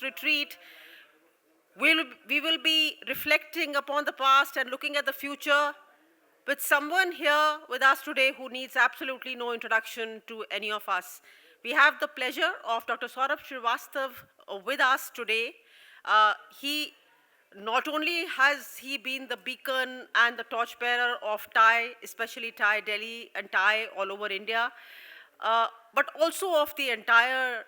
this retreat, we will be reflecting upon the past and looking at the future with someone here with us today who needs absolutely no introduction to any of us. We have the pleasure of Dr. Saurabh Srivastava with us today. He not only has he been the beacon and the torchbearer of TiE, especially TiE Delhi and TiE all over India, but also of the entire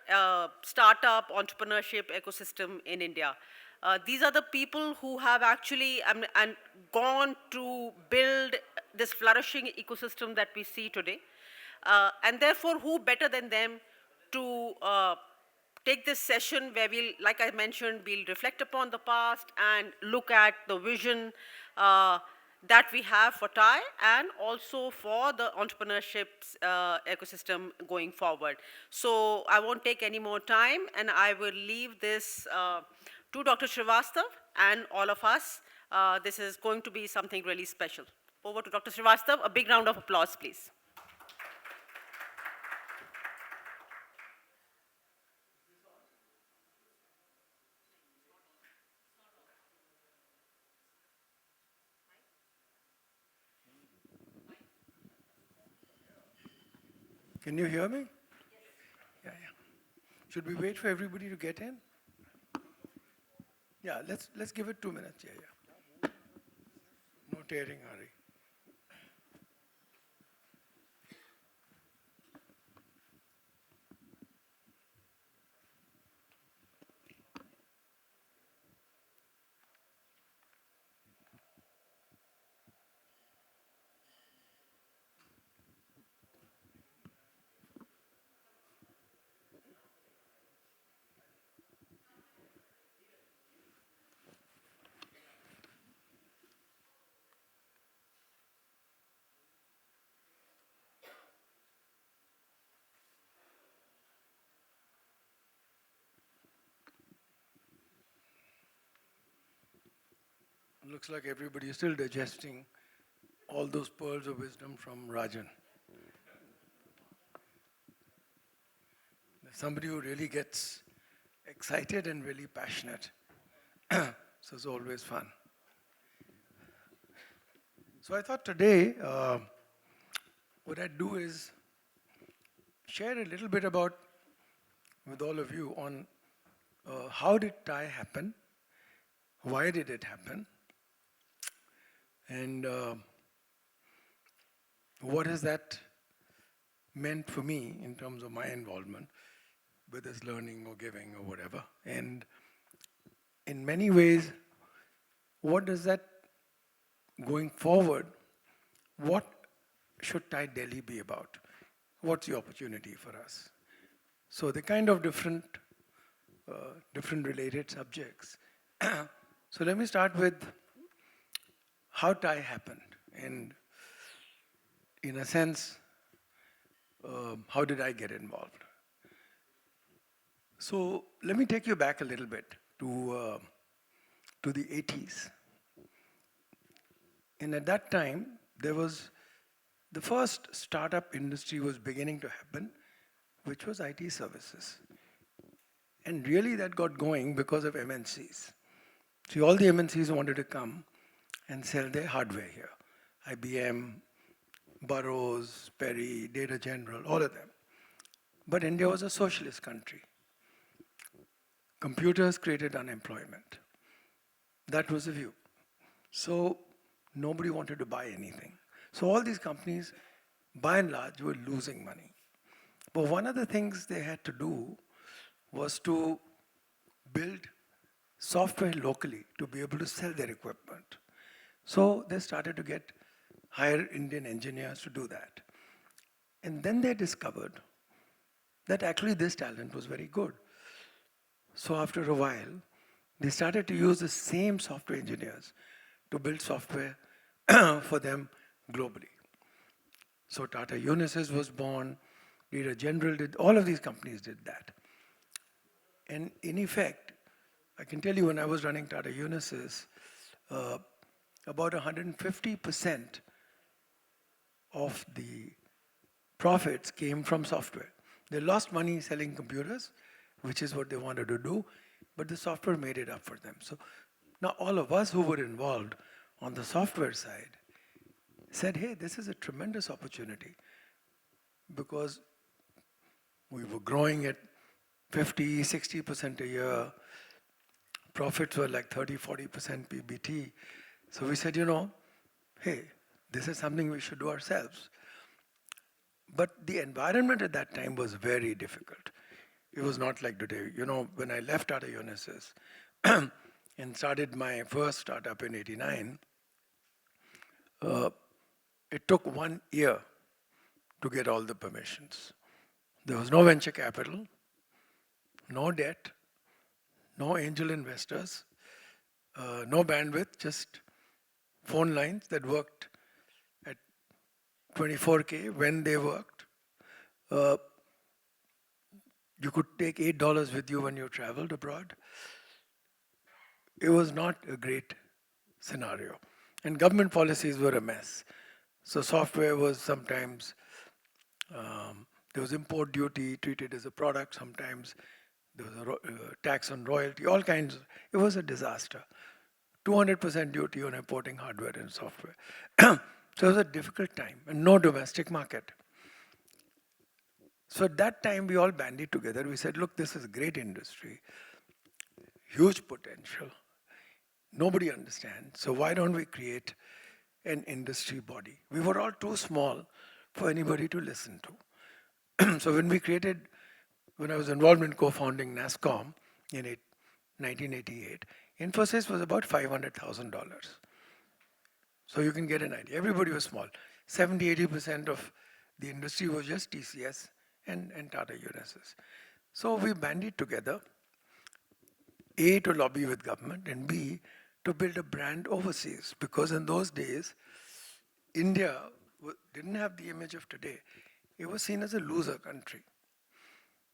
startup entrepreneurship ecosystem in India. These are the people who have actually and gone to build this flourishing ecosystem that we see today. And therefore, who better than them to take this session where we'll, like I mentioned, we'll reflect upon the past and look at the vision that we have for TiE and also for the entrepreneurship ecosystem going forward. So I won't take any more time, and I will leave this to Dr. Srivastava and all of us. This is going to be something really special. Over to Dr. Srivastava. A big round of applause, please. Can you hear me? Yeah. Should we wait for everybody to get in? Yeah, let's give it 2 minutes. Yeah. No tearing hurry. Looks like everybody is still digesting all those pearls of wisdom from Rajan. There's somebody who really gets excited and really passionate. So it's always fun. So I thought today, what I'd do is share a little bit about, with all of you, on how did TiE happen, why did it happen, and what has that meant for me in terms of my involvement, whether it's learning or giving or whatever. And in many ways, what does that, going forward, what should TiE Delhi be about? What's the opportunity for us? So the kind of different related subjects. So let me start with how TiE happened, and in a sense, how did I get involved? So let me take you back a little bit to the 80s. And at that time, there was the first startup industry was beginning to happen, which was IT services. And really that got going because of MNCs. See, all the MNCs wanted to come and sell their hardware here. IBM, Burroughs, Perry, Data General, all of them. But India was a socialist country. Computers created unemployment. That was the view. So nobody wanted to buy anything. So all these companies, by and large, were losing money. But one of the things they had to do was to build software locally to be able to sell their equipment. So they started to hire Indian engineers to do that. And then they discovered that actually this talent was very good. So after a while, they started to use the same software engineers to build software for them globally. So Tata Unisys was born, Data General did, all of these companies did that. And in effect, I can tell you when I was running Tata Unisys, about 150% of the profits came from software. They lost money selling computers, which is what they wanted to do, but the software made it up for them. So now all of us who were involved on the software side said, hey, this is a tremendous opportunity because we were growing at 50, 60% a year. Profits were like 30, 40% PBT. So we said, hey, this is something we should do ourselves. But the environment at that time was very difficult. It was not like today. When I left Tata Unisys and started my first startup in '89, it took 1 year to get all the permissions. There was no venture capital, no debt, no angel investors, no bandwidth, just phone lines that worked at 24K when they worked. Uh, you could take $8 with you when you traveled abroad. It was not a great scenario. And government policies were a mess. So software was sometimes, there was import duty treated as a product. Sometimes there was a tax on royalty, all kinds. It was a disaster. 200% duty on importing hardware and software. So it was a difficult time and no domestic market. So at that time, we all banded together. We said, look, this is a great industry, huge potential. Nobody understands. So why don't we create an industry body? We were all too small for anybody to listen to. So when I was involved in co-founding NASCOM in 1988, Infosys was about $500,000. So you can get an idea. Everybody was small. 70, 80% of the industry was just TCS and Tata Unisys. So we banded together, A, to lobby with government, and B, to build a brand overseas. Because in those days, India didn't have the image of today. It was seen as a loser country.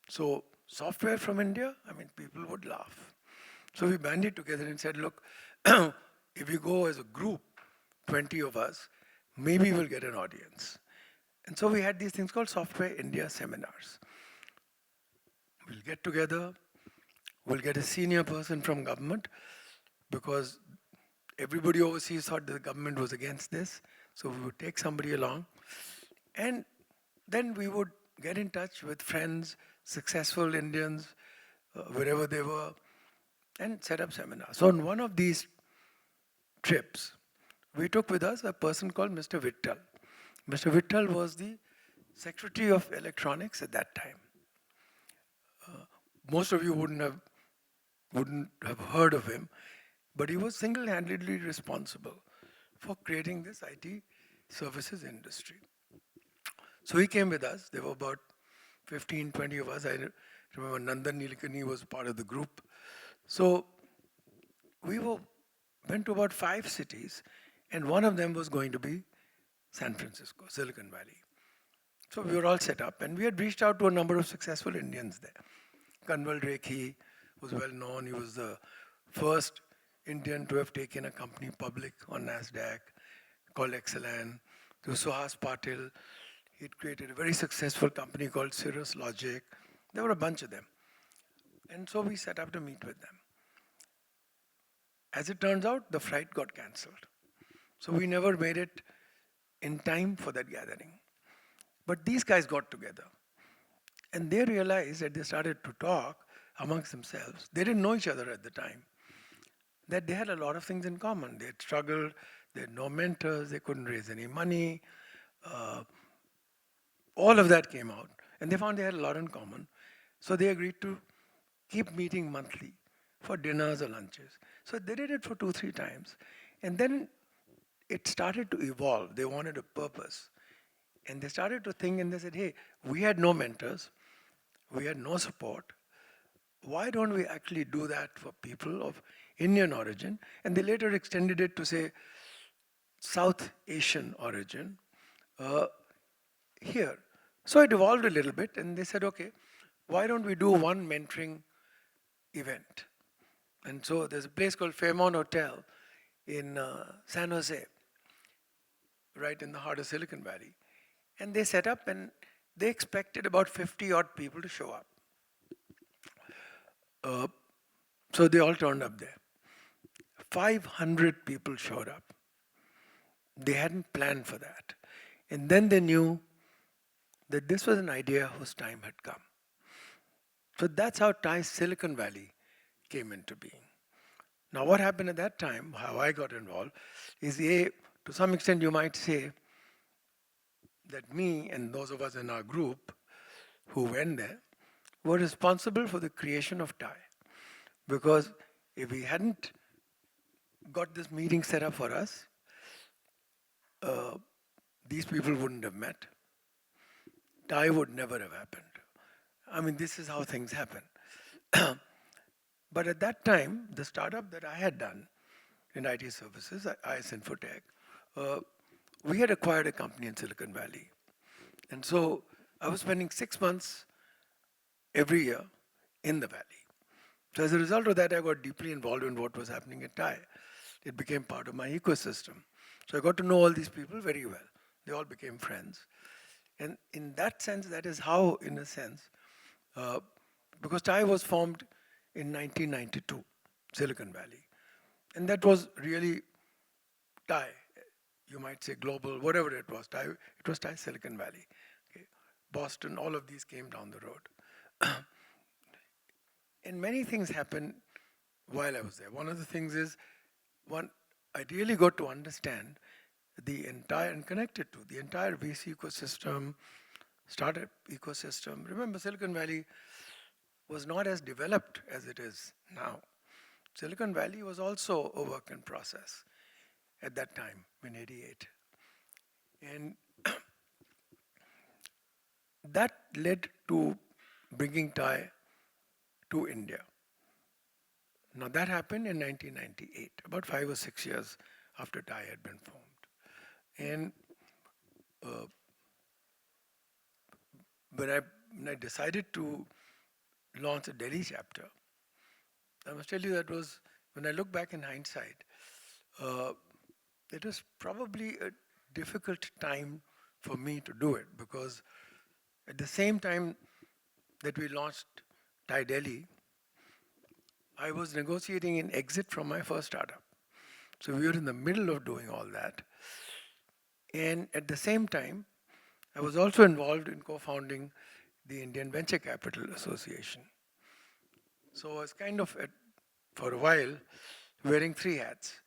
So software from India, people would laugh. So we banded together and said, look, if we go as a group, 20 of us, maybe we'll get an audience. And so we had these things called Software India seminars. We'll get together, we'll get a senior person from government because everybody overseas thought the government was against this. So we would take somebody along and then we would get in touch with friends, successful Indians, wherever they were, and set up seminars. So on one of these trips, we took with us a person called Mr. Vittal. Mr. Vittal was the Secretary of Electronics at that time. Most of you wouldn't have heard of him, but he was single-handedly responsible for creating this IT services industry. So he came with us. There were about 15, 20 of us. I remember Nandan Nilekani was part of the group. So we went to about 5 cities, and one of them was going to be San Francisco, Silicon Valley. So we were all set up, and we had reached out to a number of successful Indians there. Kanwal Rekhi was well known. He was the first Indian to have taken a company public on NASDAQ called Excelan. There was Suhas Patil. He'd created a very successful company called Cirrus Logic. There were a bunch of them. And so we set up to meet with them. As it turns out, the flight got cancelled. So we never made it in time for that gathering. But these guys got together. And they realized that they started to talk amongst themselves. They didn't know each other at the time. That they had a lot of things in common. They had struggled, they had no mentors, they couldn't raise any money. All of that came out. And they found they had a lot in common. So they agreed to keep meeting monthly for dinners or lunches. So they did it for 2, 3 times. And then it started to evolve. They wanted a purpose. And they started to think and they said, hey, we had no mentors. We had no support. Why don't we actually do that for people of Indian origin? And they later extended it to say South Asian origin here. So it evolved a little bit and they said, okay, why don't we do one mentoring event? And so there's a place called Fairmont Hotel in San Jose, right in the heart of Silicon Valley. And they set up and they expected about 50 odd people to show up. So they all turned up there. 500 people showed up. They hadn't planned for that. And then they knew that this was an idea whose time had come. So that's how TiE Silicon Valley came into being. Now, what happened at that time, how I got involved, is to some extent, you might say that me and those of us in our group who went there were responsible for the creation of TiE. Because if we hadn't got this meeting set up for us, these people wouldn't have met. TiE would never have happened. I mean, this is how things happen. But at that time, the startup that I had done in IT services, IS Infotech, uh, we had acquired a company in Silicon Valley. And so I was spending 6 months every year in the valley. So as a result of that, I got deeply involved in what was happening at TiE. It became part of my ecosystem. So I got to know all these people very well. They all became friends. And in that sense, that is how, in a sense, uh, because TiE was formed in 1992, Silicon Valley. And that was really TiE, you might say global, whatever it was, TiE, it was TiE Silicon Valley. Okay. Boston, all of these came down the road. And many things happened while I was there. One of the things is, I really got to understand the entire, and connected to the entire VC ecosystem, startup ecosystem. Remember, Silicon Valley was not as developed as it is now. Silicon Valley was also a work in process at that time in '88. And that led to bringing TiE to India. Now that happened in 1998, about 5 or 6 years after TiE had been formed. And uh, when I decided to launch a Delhi chapter, I must tell you that was, when I look back in hindsight, uh, it was probably a difficult time for me to do it, because at the same time that we launched TiE Delhi, I was negotiating an exit from my first startup. So we were in the middle of doing all that. And at the same time, I was also involved in co-founding the Indian Venture Capital Association. So I was kind of, for a while, wearing three hats.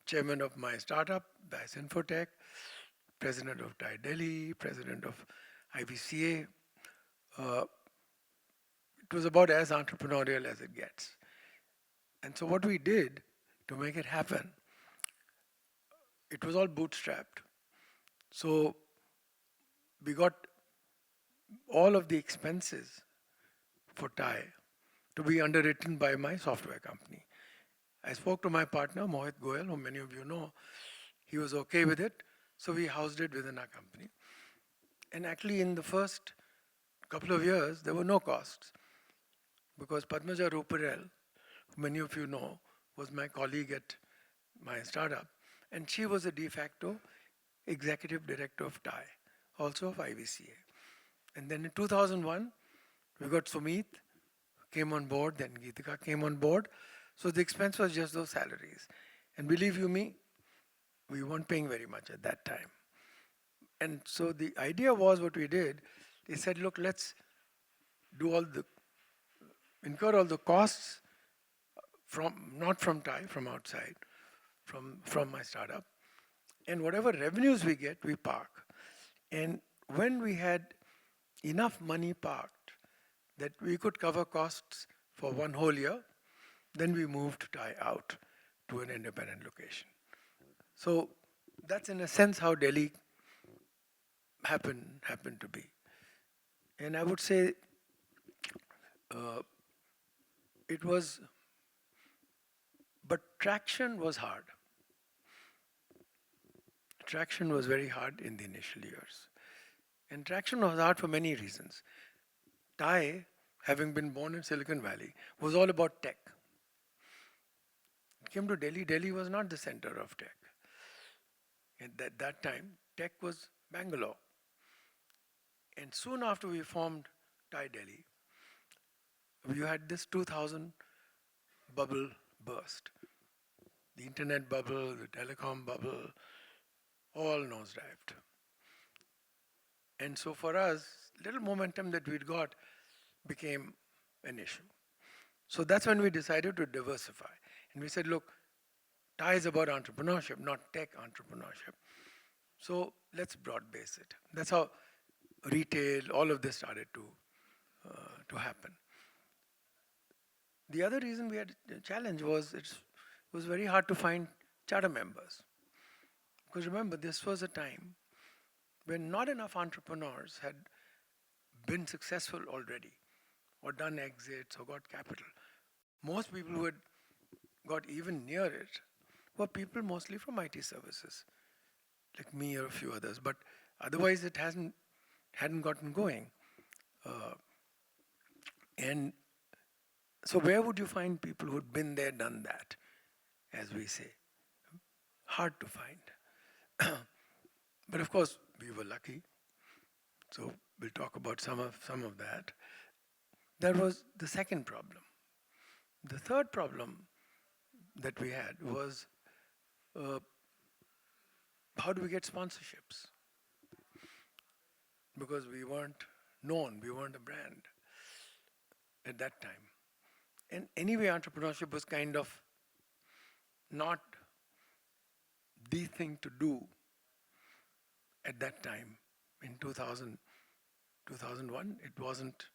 Chairman of my startup, TiE Infotech, president of TiE Delhi, president of IVCA. It was about as entrepreneurial as it gets. And so what we did to make it happen, it was all bootstrapped. So we got all of the expenses for TiE to be underwritten by my software company. I spoke to my partner, Mohit Goyal, whom many of you know. He was okay with it, so we housed it within our company. And actually, in the first couple of years, there were no costs, because Padmaja Ruparel, who many of you know, was my colleague at my startup, and she was a de facto executive director of TiE, also of IVCA. And then in 2001, we got Sumit, came on board, then Geetika came on board. So the expense was just those salaries. And believe you me, we weren't paying very much at that time. And so the idea was, what we did, they said, look, let's incur all the costs not from TiE, from outside, from my startup. And whatever revenues we get, we park. And when we had enough money parked that we could cover costs for one whole year, then we moved TiE out to an independent location. So that's in a sense how Delhi happened to be. And I would say uh, it was, but traction was hard. Traction was very hard in the initial years. And traction was hard for many reasons. TiE, having been born in Silicon Valley, was all about tech. It came to Delhi. Delhi was not the center of tech. At that time, tech was Bangalore. And soon after we formed TiE Delhi, we had this 2000 bubble burst. The internet bubble, the telecom bubble, all nosedived. And so for us, little momentum that we'd got became an issue. So that's when we decided to diversify. And we said, look, TiE is about entrepreneurship, not tech entrepreneurship. So let's broad base it. That's how retail, all of this started to happen. The other reason we had a challenge was it was very hard to find charter members. Because remember, this was a time when not enough entrepreneurs had been successful already or done exits or got capital. Most people who had got even near it were people mostly from IT services, like me or a few others. But otherwise, it hadn't gotten going. Uh, and so, where would you find people who'd been there, done that, as we say? Hard to find. But of course, we were lucky. So we'll talk about some of that. That was the second problem. The third problem that we had was uh, how do we get sponsorships? Because we weren't known, we weren't a brand at that time. And anyway, entrepreneurship was kind of not the thing to do at that time. In 2000, 2001, it wasn't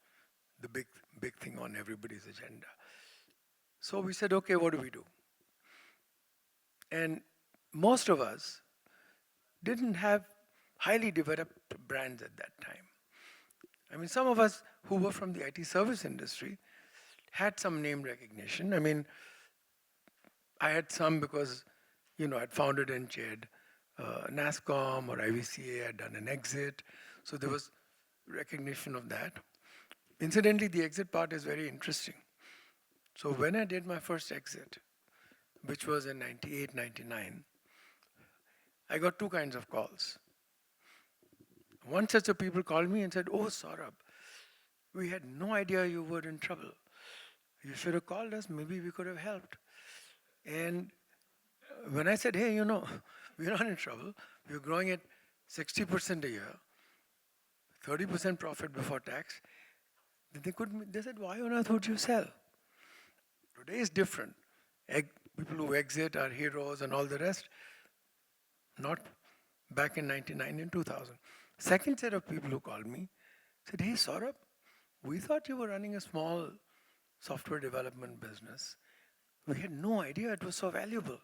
the big thing on everybody's agenda. So we said, okay, what do we do? And most of us didn't have highly developed brands at that time. I mean, some of us who were from the IT service industry had some name recognition. I mean, I had some because, I'd founded and chaired NASCOM or IVCA, I'd done an exit. So there was recognition of that. Incidentally, the exit part is very interesting. So when I did my first exit, which was in 98, 99, I got two kinds of calls. One set of people called me and said, "Oh, Saurabh, we had no idea you were in trouble. You should have called us, maybe we could have helped." And when I said, "Hey, we're not in trouble, we're growing at 60% a year, 30% profit before tax," they said, "Why on earth would you sell?" Today is different. People who exit are heroes and all the rest. Not back in 99 and 2000. Second set of people who called me said, "Hey, Saurabh, we thought you were running a small software development business. We had no idea it was so valuable."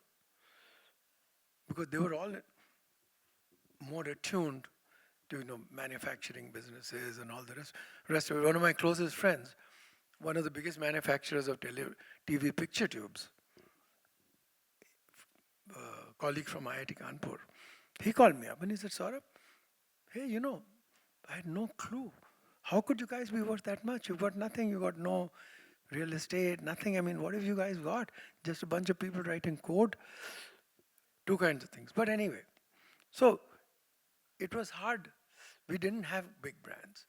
Because they were all more attuned to manufacturing businesses and all the rest of it. One of my closest friends, one of the biggest manufacturers of TV picture tubes, colleague from IIT Kanpur, he called me up and he said, "Saurabh, hey, I had no clue. How could you guys be worth that much? You've got nothing. You got no real estate, nothing. I mean, what have you guys got? Just a bunch of people writing code?" Two kinds of things. But anyway, so it was hard. We didn't have big brands.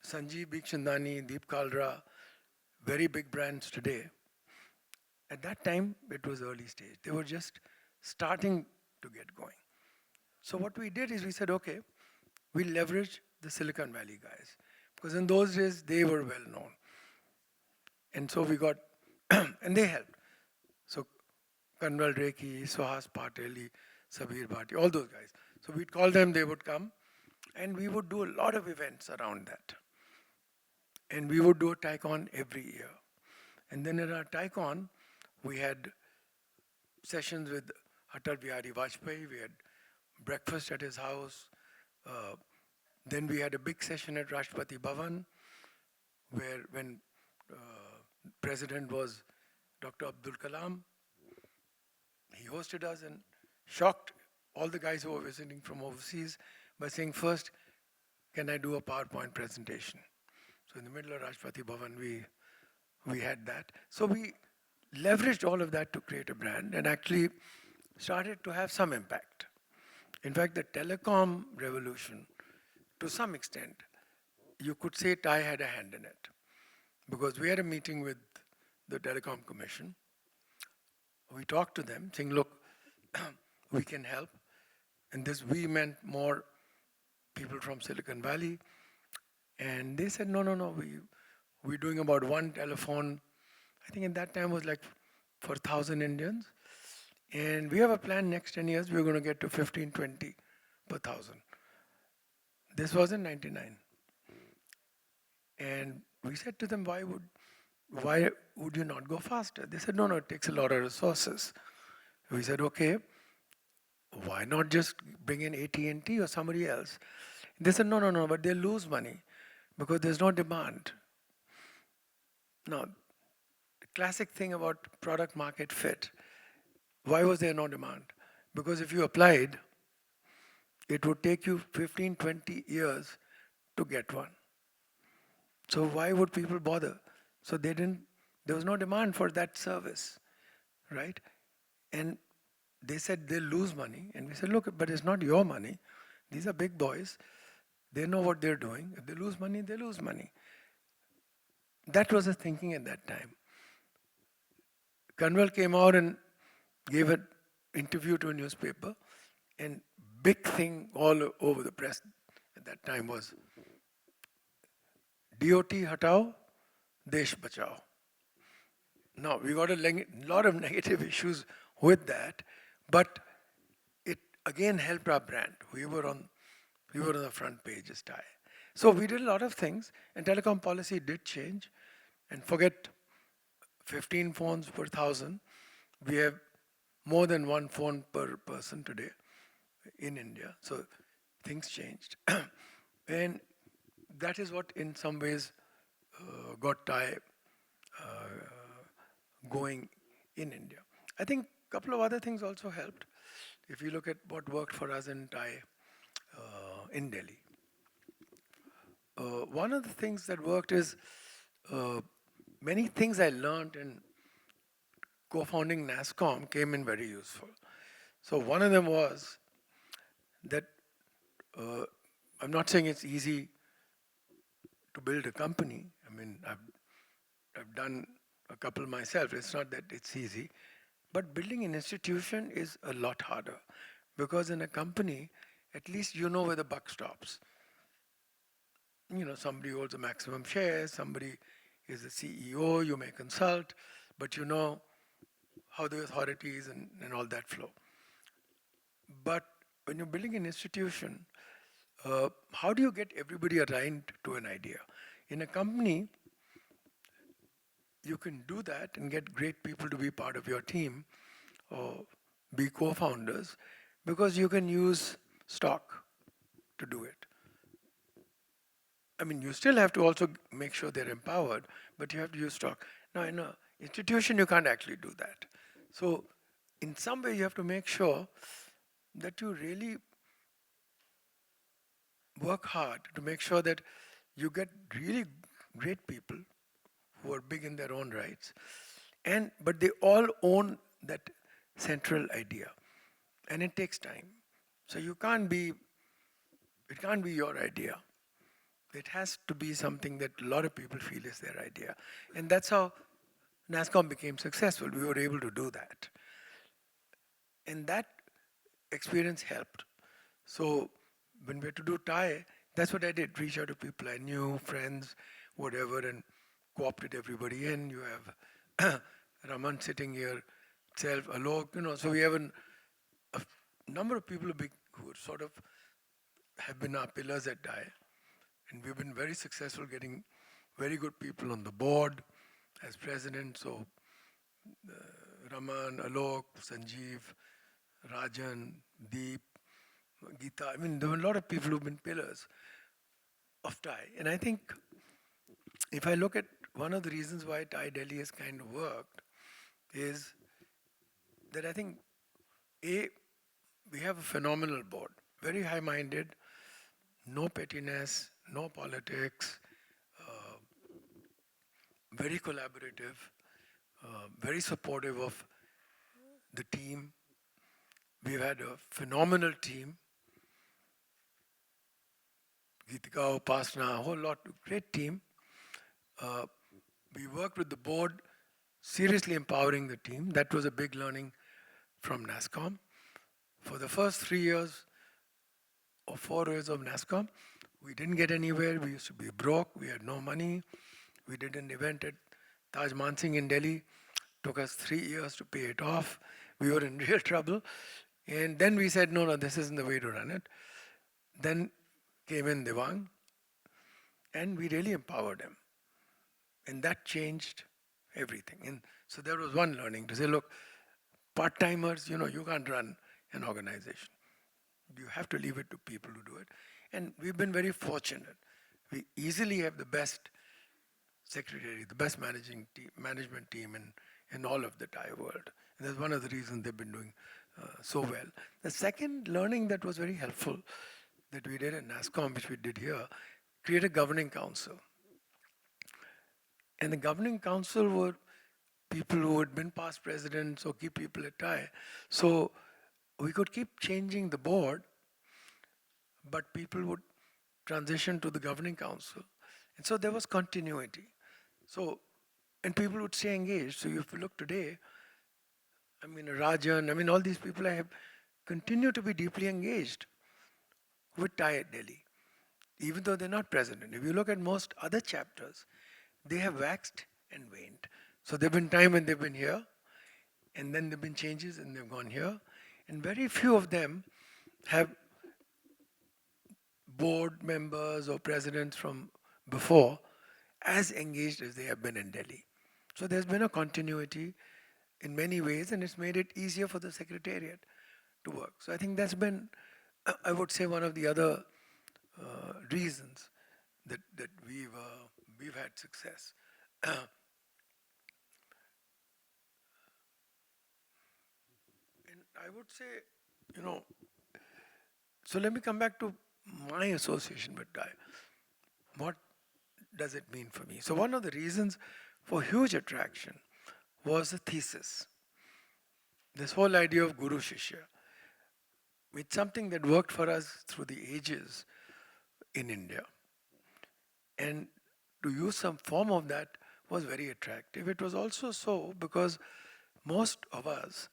Sanjeev Bikhchandani, Deep Kalra, very big brands today. At that time, it was early stage. They were just starting to get going. So what we did is we said, okay, we leverage the Silicon Valley guys. Because in those days, they were well known. And so we got, and they helped. So Kanwal Rekhi, Suhas Patel, Sabir Bhatti, all those guys. So we'd call them, they would come, and we would do a lot of events around that. And we would do a TiECon every year. And then at our TiECon, we had sessions with Atal Bihari Vajpayee, we had breakfast at his house. Then we had a big session at Rashtrapati Bhavan, where when President was Dr. Abdul Kalam, he hosted us and shocked all the guys who were visiting from overseas by saying, "First, can I do a PowerPoint presentation?" So in the middle of Rashtrapati Bhavan, we had that. So we leveraged all of that to create a brand and actually started to have some impact. In fact, the telecom revolution, to some extent, you could say TiE had a hand in it. Because we had a meeting with the Telecom Commission. We talked to them saying, look, we can help. And this we meant more people from Silicon Valley. And they said, no, no, no, we're doing about one telephone. I think in that time was like for 1,000 Indians. And we have a plan next 10 years, we're going to get to 15, 20 per 1,000. This was in 99. And we said to them, why would you not go faster? They said, no, no, it takes a lot of resources. We said, okay, why not just bring in AT&T or somebody else? They said, no, no, no, but they'll lose money because there's no demand. Now, the classic thing about product market fit, why was there no demand? Because if you applied, it would take you 15, 20 years to get one. So why would people bother? So there was no demand for that service, right? And they said they'll lose money. And we said, look, but it's not your money. These are big boys. They know what they're doing. If they lose money, they lose money. That was the thinking at that time. Kanwal came out and gave an interview to a newspaper, and big thing all over the press at that time was DOT hatao, desh bachao. Now, we got a lot of negative issues with that, but it again helped our brand. We were on the front page as TiE. So we did a lot of things, and telecom policy did change. And forget 15 phones per 1,000. We have more than one phone per person today in India. So things changed. And that is what in some ways got TiE going in India. I think a couple of other things also helped. If you look at what worked for us in TiE in Delhi. One of the things that worked is many things I learned in co-founding NASCOM came in very useful. So one of them was that I'm not saying it's easy to build a company. I mean, I've done a couple myself. It's not that it's easy. But building an institution is a lot harder because in a company, at least you know where the buck stops. You know, somebody holds a maximum share, somebody is the CEO, you may consult, but you know how the authorities and all that flow. But when you're building an institution, how do you get everybody aligned to an idea? In a company, you can do that and get great people to be part of your team or be co-founders because you can use stock to do it. I mean, you still have to also make sure they're empowered, but you have to use stock. Now, in an institution, you can't actually do that. So, in some way, you have to make sure that you really work hard to make sure that you get really great people who are big in their own rights, but they all own that central idea, and it takes time. So it can't be your idea. It has to be something that a lot of people feel is their idea, and that's how NASCOM became successful. We were able to do that, and that experience helped. So when we had to do TiE, that's what I did. Reach out to people I knew, friends, whatever, and co-opted everybody in. You have Raman sitting here, itself, Alok, so we have a number of people who sort of have been our pillars at TiE. And we've been very successful getting very good people on the board as president. So Raman, Alok, Sanjeev, Rajan, Deep, Geeta. I mean, there were a lot of people who've been pillars of TiE. And I think if I look at one of the reasons why TiE Delhi has kind of worked is that I think, we have a phenomenal board, very high-minded, no pettiness, no politics, very collaborative, very supportive of the team. We've had a phenomenal team. Geetika, Upasna, a whole lot, great team. We worked with the board seriously empowering the team. That was a big learning from NASCOM. For the first 3 years or 4 years of NASCOM, we didn't get anywhere. We used to be broke. We had no money. We did an event at Taj Mansingh in Delhi. Took us 3 years to pay it off. We were in real trouble. And then we said, no, no, this isn't the way to run it. Then came in Devang, and we really empowered him. And that changed everything. And so there was one learning to say, look, part-timers, you can't run an organization. You have to leave it to people who do it. And we've been very fortunate. We easily have the best secretary, the best management team in all of the TiE world. And that's one of the reasons they've been doing so well. The second learning that was very helpful that we did in NASCOM, which we did here, create a governing council. And the governing council were people who had been past presidents or key people at TiE. So we could keep changing the board, but people would transition to the governing council. And so there was continuity. So, and people would stay engaged. So if you look today, Rajan, all these people I have continue to be deeply engaged with TiE at Delhi, even though they're not president. If you look at most other chapters, they have waxed and waned. So there have been times when they've been here, and then there have been changes and they've gone here. And very few of them have board members or presidents from before as engaged as they have been in Delhi. So there's been a continuity in many ways, and it's made it easier for the secretariat to work. So I think that's been, I would say, one of the other reasons that we've had success. And I would say, so let me come back to my association with TiE. What does it mean for me? So one of the reasons for huge attraction was the thesis. This whole idea of Guru Shishya. It's something that worked for us through the ages in India. And to use some form of that was very attractive. It was also so because most of us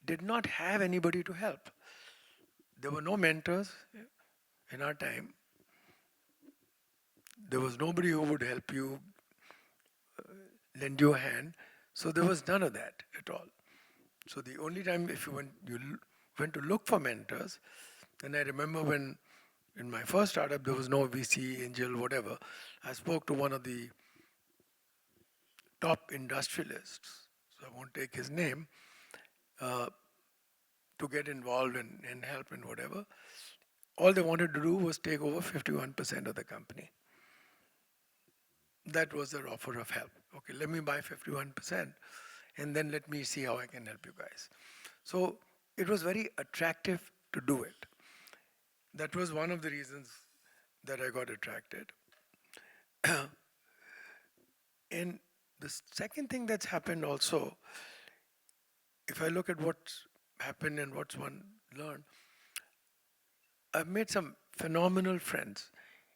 did not have anybody to help. There were no mentors in our time. There was nobody who would help you, lend you a hand. So there was none of that at all. So the only time if you went to look for mentors, and I remember when in my first startup there was no VC, angel, whatever. I spoke to one of the top industrialists, so I won't take his name, to get involved and help and whatever. All they wanted to do was take over 51% of the company. That was their offer of help. Okay, let me buy 51% and then let me see how I can help you guys. So it was very attractive to do it. That was one of the reasons that I got attracted. And the second thing that's happened also, if I look at what's happened and what's one learned, I've made some phenomenal friends,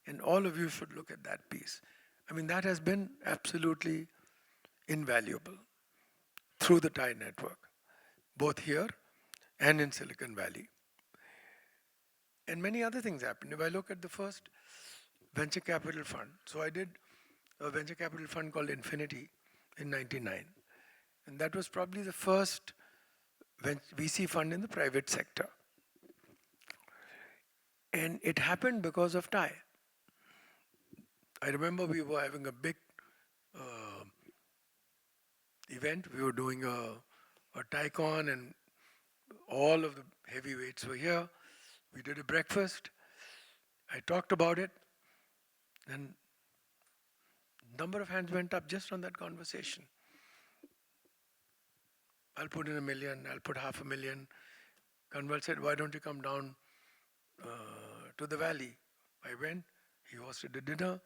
and all of you should look at that piece. That has been absolutely invaluable through the TiE network, both here and in Silicon Valley. And many other things happened. If I look at the first venture capital fund, so I did a venture capital fund called Infinity in 99. And that was probably the first VC fund in the private sector. And it happened because of TiE. I remember we were having a big event. We were doing a TiECon and all of the heavyweights were here. We did a breakfast. I talked about it, and number of hands went up just on that conversation. I'll put in $1 million, I'll put $500,000. Kanwal said, why don't you come down to the valley? I went, he hosted a dinner.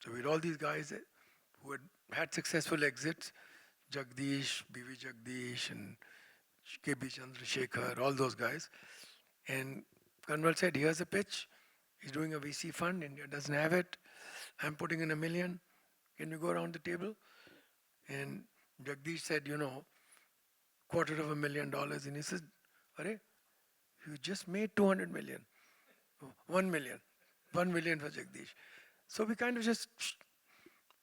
So we had all these guys who had successful exits, Jagdish, BV Jagdish, and KB Chandrasekhar, all those guys. And Kanwal said, here's a pitch. He's doing a VC fund, India doesn't have it. I'm putting in $1 million. Can we go around the table? And Jagdish said, $250,000. And he said, Are, you just made 200 million. 1 million. 1 million for Jagdish. So we kind of just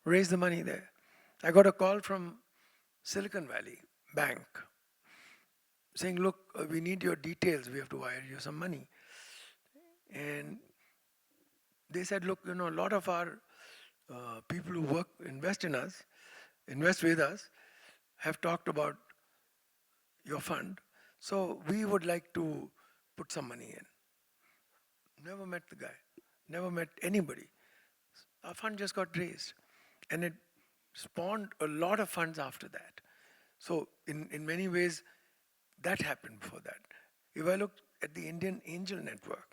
raised the money there. I got a call from Silicon Valley Bank saying, look, we need your details. We have to wire you some money. And they said, look, a lot of our people who invest with us, have talked about your fund. So we would like to put some money in. Never met the guy, never met anybody. Our fund just got raised. And it spawned a lot of funds after that. So in many ways, that happened before that. If I look at the Indian Angel Network,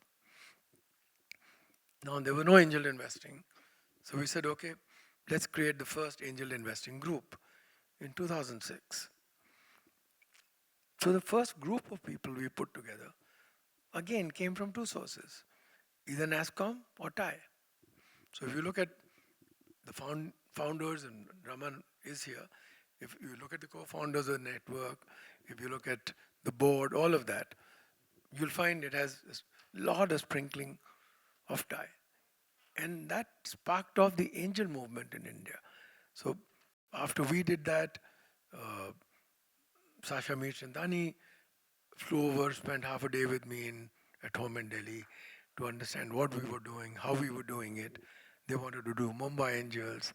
now there was no angel investing. So we said, okay, let's create the first angel investing group in 2006. So the first group of people we put together, again, came from two sources, either NASCOM or TiE. So if you look at the founders, and Raman is here, if you look at the co-founders of the network, if you look at the board, all of that, you'll find it has a lot of sprinkling of TiE. And that sparked off the angel movement in India. So after we did that, uh, Sasha Mirchandani flew over, spent half a day with me at home in Delhi to understand what we were doing, how we were doing it. They wanted to do Mumbai Angels.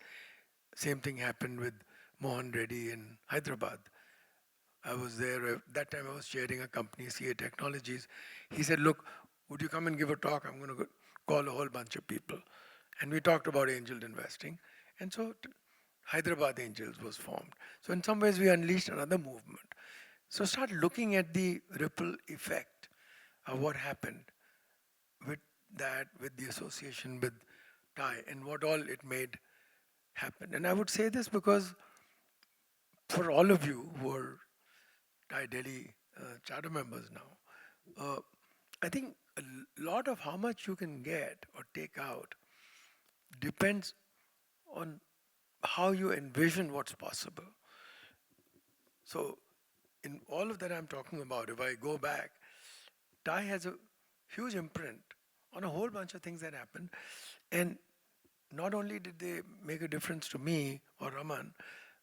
Same thing happened with Mohan Reddy in Hyderabad. I was there. That time I was chairing a company, CA Technologies. He said, look, would you come and give a talk? I'm going to call a whole bunch of people. And we talked about angel investing. And so Hyderabad Angels was formed. So in some ways we unleashed another movement. So start looking at the ripple effect of what happened with that, with the association with TiE, and what all it made happen. And I would say this because for all of you who are TiE Delhi charter members now, I think a lot of how much you can get or take out depends on how you envision what's possible. So in all of that I'm talking about, if I go back, TiE has a huge imprint on a whole bunch of things that happened. And not only did they make a difference to me or Raman,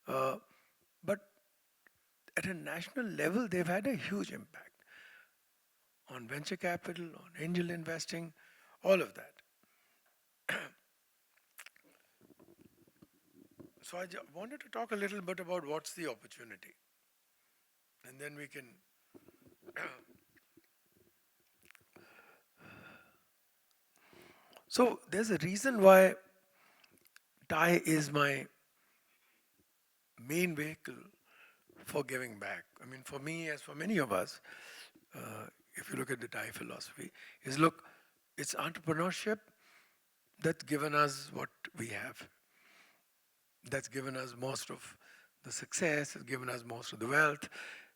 but at a national level, they've had a huge impact on venture capital, on angel investing, all of that. So I wanted to talk a little bit about what's the opportunity. And then we can. So there's a reason why TiE is my main vehicle for giving back. I mean, for me, as for many of us, if you look at the TiE philosophy, is look, it's entrepreneurship that's given us what we have. That's given us most of the success, has given us most of the wealth.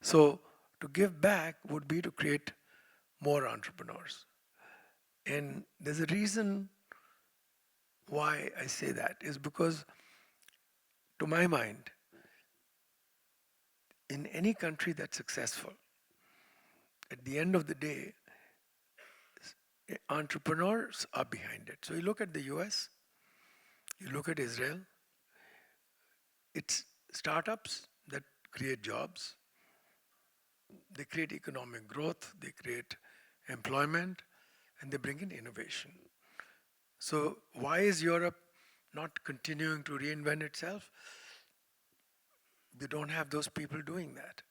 So to give back would be to create more entrepreneurs. And there's a reason why I say that is because, to my mind, in any country that's successful, at the end of the day, entrepreneurs are behind it. So you look at the US, you look at Israel, it's startups that create jobs, they create economic growth, they create employment, and they bring in innovation. So why is Europe not continuing to reinvent itself? They don't have those people doing that.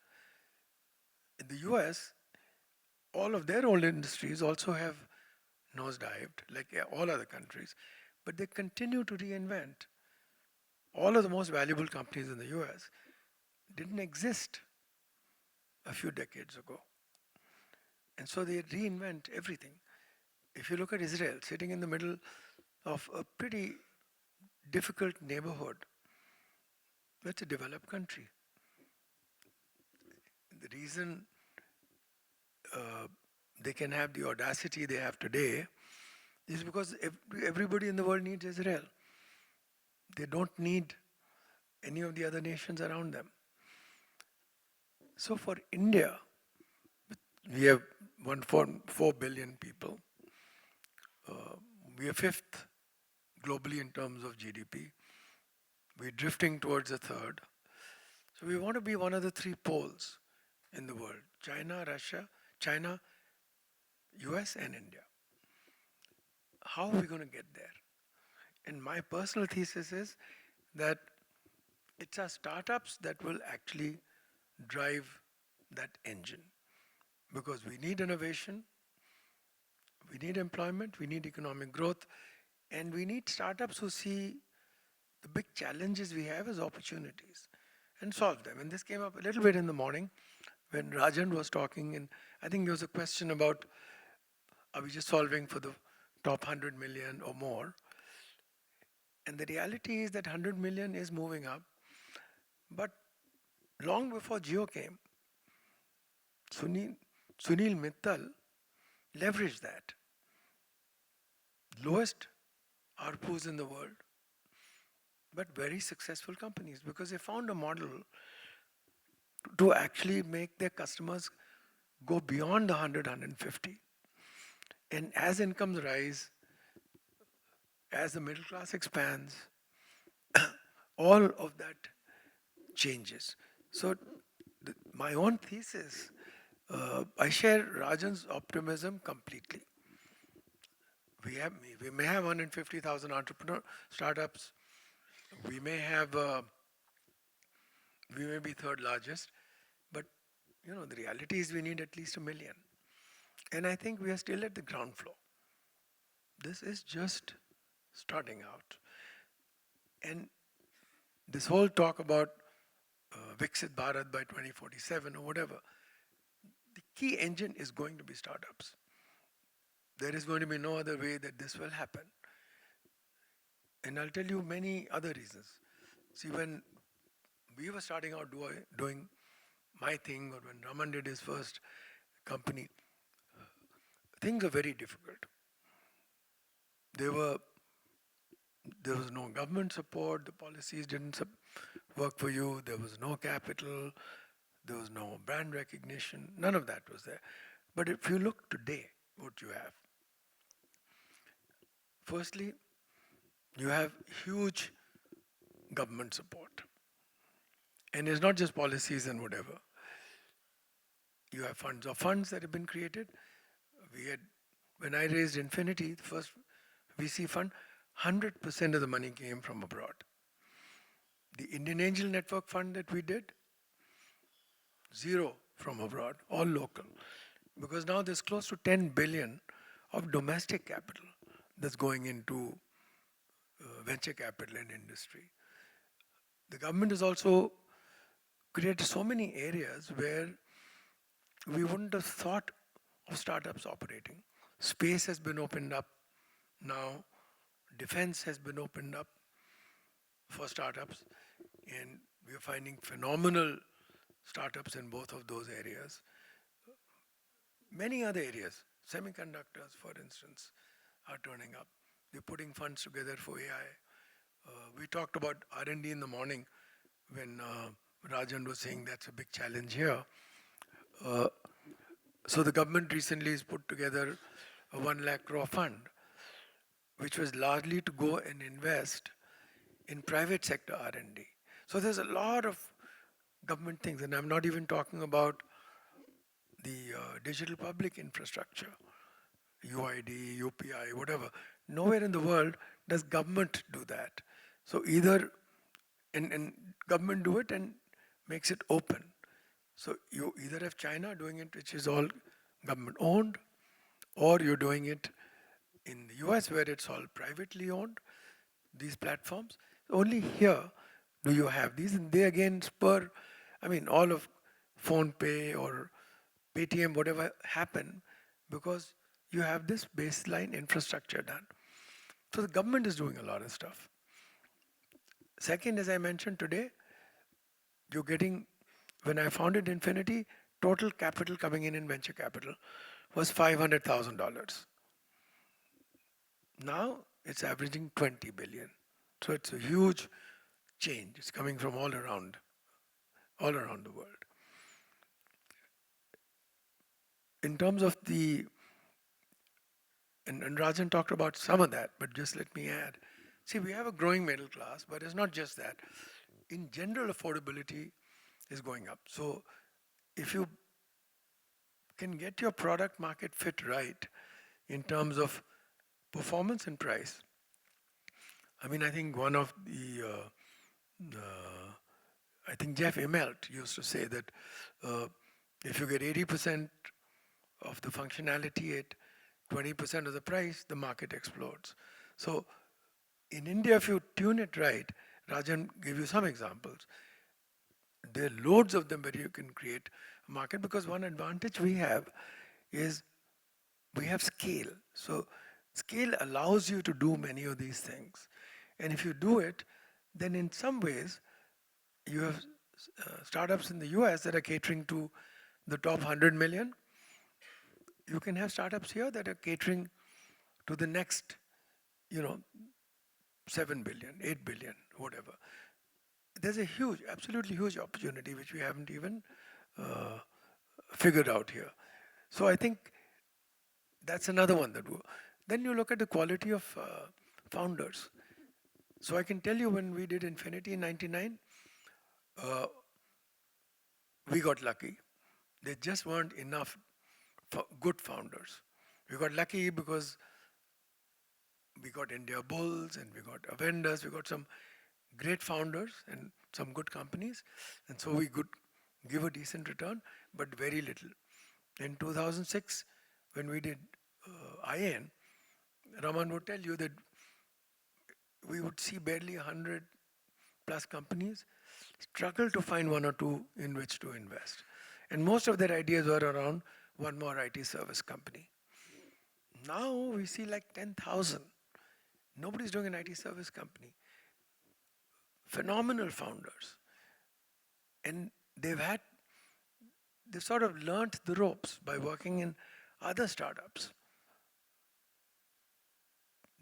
In the US, all of their old industries also have nosedived, like all other countries, but they continue to reinvent. All of the most valuable companies in the US didn't exist a few decades ago. And so they reinvent everything. If you look at Israel, sitting in the middle of a pretty difficult neighborhood, that's a developed country. The reason they can have the audacity they have today is because everybody in the world needs Israel. They don't need any of the other nations around them. So for India, we have 4 billion people. We are fifth globally in terms of GDP. We're drifting towards a third. So we want to be one of the three poles in the world: China, Russia, China, US, and India. How are we going to get there? And my personal thesis is that it's our startups that will actually drive that engine, because we need innovation, we need employment, we need economic growth, and we need startups who see the big challenges we have as opportunities and solve them. And this came up a little bit in the morning when Rajan was talking, and I think there was a question about, are we just solving for the top 100 million or more? And the reality is that 100 million is moving up, but long before Geo came, Sunil, Sunil Mittal leveraged that. Lowest ARPUs in the world, but very successful companies, because they found a model to actually make their customers go beyond the 100, 150. And as incomes rise, as the middle class expands, all of that changes. So, my own thesis, I share Rajan's optimism completely. We may have 150,000 entrepreneur startups. We may have, we may be third largest, but the reality is we need at least a million. And I think we are still at the ground floor. This is just starting out. And this whole talk about Viksit Bharat by 2047 or whatever, the key engine is going to be startups. There is going to be no other way that this will happen. And I'll tell you many other reasons. See, when we were starting out doing my thing, or when Raman did his first company, things are very difficult. There was no government support, the policies didn't work for you, there was no capital, there was no brand recognition, none of that was there. But if you look today, what you have, firstly, you have huge government support. And it's not just policies and whatever. You have funds that have been created. When I raised Infinity, the first VC fund, 100% of the money came from abroad. The Indian Angel Network Fund that we did, zero from abroad, all local. Because now there's close to 10 billion of domestic capital that's going into venture capital and industry. The government has also created so many areas where we wouldn't have thought of startups operating. Space has been opened up now, defense has been opened up for startups, and we are finding phenomenal startups in both of those areas. Many other areas, semiconductors, for instance, are turning up. They're putting funds together for AI. We talked about R&D in the morning when Rajan was saying that's a big challenge here. So the government recently has put together a 1 lakh crore fund, which was largely to go and invest in private sector R&D. So there's a lot of government things, and I'm not even talking about the digital public infrastructure, UID, UPI, whatever. Nowhere in the world does government do that. So either, and government do it and makes it open. So you either have China doing it, which is all government owned, or you're doing it in the US where it's all privately owned, these platforms. Only here do you have these, and they again spur, all of PhonePe or Paytm, whatever happen, because you have this baseline infrastructure done. So the government is doing a lot of stuff. Second, as I mentioned today, you're getting, when I founded Infinity, total capital coming in venture capital was $500,000. Now it's averaging 20 billion. So it's a huge change. It's coming from all around the world. In terms of and Rajan talked about some of that, but just let me add. See, we have a growing middle class, but it's not just that. In general, affordability is going up. So if you can get your product market fit right in terms of performance and price, I mean, I think one of I think Jeff Immelt used to say that uh, if you get 80% of the functionality at 20% of the price, the market explodes. So in India, if you tune it right, Rajan gave you some examples. There are loads of them where you can create a market because one advantage we have is we have scale. So scale allows you to do many of these things. And if you do it, then in some ways, you have startups in the US that are catering to the top 100 million. You can have startups here that are catering to the next, you know, 7 billion, 8 billion, whatever. There's a huge, absolutely huge opportunity which we haven't even uh, figured out here. So I think that's another one that. Then you look at the quality of founders. So I can tell you when we did Infinity in '99, uh, we got lucky. There just weren't enough good founders. We got lucky because we got India Bulls and we got Avendus, we got some great founders and some good companies. And so we could give a decent return, but very little. In 2006, when we did IN, Raman would tell you that we would see barely 100 plus companies struggle to find one or two in which to invest. And most of their ideas were around one more IT service company. Now we see like 10,000. Nobody's doing an IT service company. Phenomenal founders. And they've sort of learnt the ropes by working in other startups.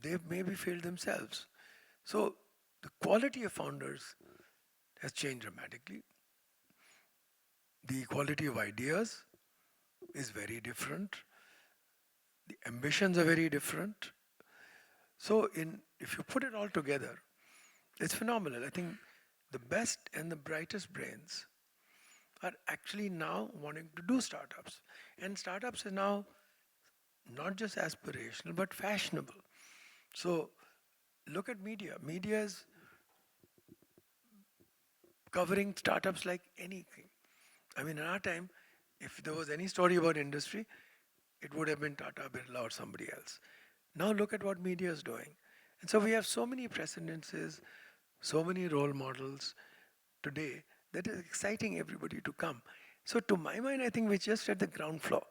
They've maybe failed themselves. So the quality of founders has changed dramatically. The quality of ideas is very different. The ambitions are very different. So if you put it all together, it's phenomenal. I think the best and the brightest brains are actually now wanting to do startups. And startups are now not just aspirational, but fashionable. So look at media. Media is covering startups like anything. I mean, in our time, if there was any story about industry, it would have been Tata, Birla, or somebody else. Now look at what media is doing. And so we have so many precedences, so many role models today that is exciting everybody to come. So to my mind, I think we're just at the ground floor,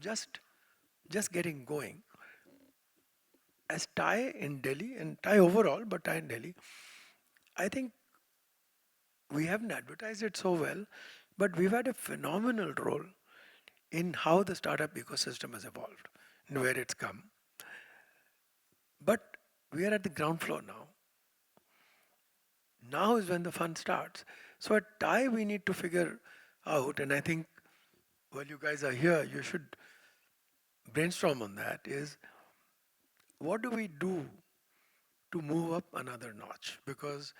just just getting going. As TiE in Delhi and TiE overall, but TiE in Delhi, I think we haven't advertised it so well, but we've had a phenomenal role in how the startup ecosystem has evolved and where it's come. But we are at the ground floor now. Now is when the fun starts. So at TiE, we need to figure out, and I think while you guys are here, you should brainstorm on that, is what do we do to move up another notch? Because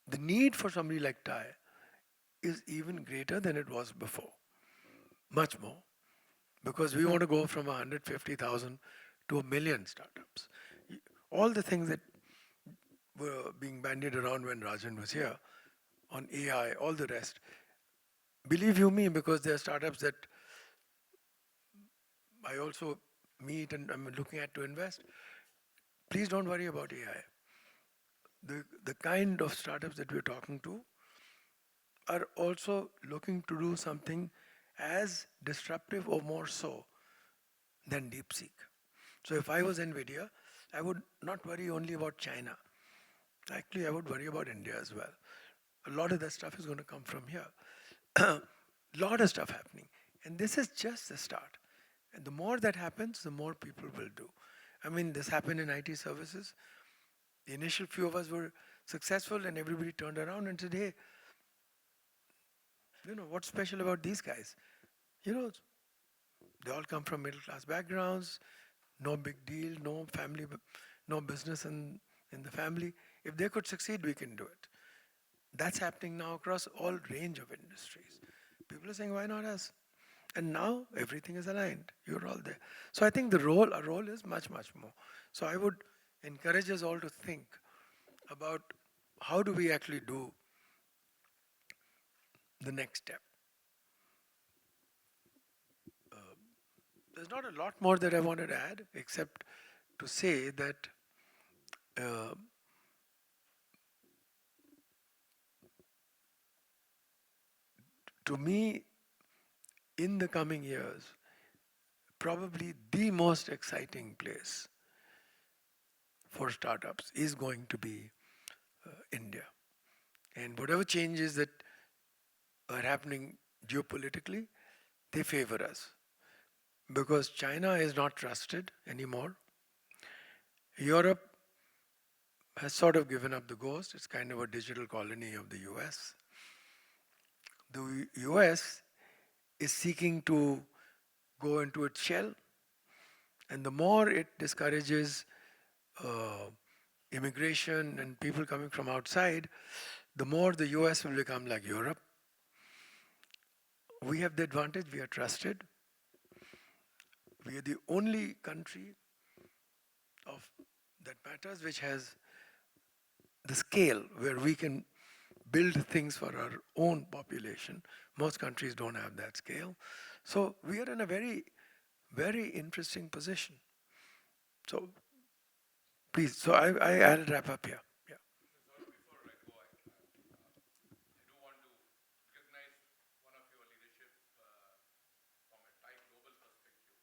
the need for somebody like TiE is even greater than it was before, much more. Because we want to go from 150,000 to a million startups. All the things that were being bandied around when Rajan was here on AI, all the rest. Believe you me, because there are startups that I also meet and I'm looking at to invest. Please don't worry about AI. The kind of startups that we're talking to are also looking to do something as disruptive or more so than DeepSeek. So if I was NVIDIA, I would not worry only about China. Actually, I would worry about India as well. A lot of that stuff is going to come from here. A lot of stuff happening. And this is just the start. And the more that happens, the more people will do. I mean, this happened in IT services. The initial few of us were successful and everybody turned around and said, hey, what's special about these guys? You know, they all come from middle class backgrounds, no big deal, no family, no business in the family. If they could succeed, we can do it. That's happening now across all range of industries. People are saying, why not us? And now everything is aligned. You're all there. So I think our role is much, much more. So I would encourage us all to think about how do we actually do the next step. There's not a lot more that I wanted to add, except to say that uh, to me, in the coming years, probably the most exciting place for startups is going to be India. And whatever changes that are happening geopolitically, they favor us because China is not trusted anymore. Europe has sort of given up the ghost. It's kind of a digital colony of the US. The US is seeking to go into its shell, and the more it discourages uh, immigration and people coming from outside, the more the US will become like Europe. We have the advantage, we are trusted. We are the only country of that matters which has the scale where we can build things for our own population. Most countries don't have that scale. So we are in a very, very interesting position. So please, so I'll wrap up here. Yeah. Saurabh, before I go, I do want to recognize one of your leadership from a TiE global perspective.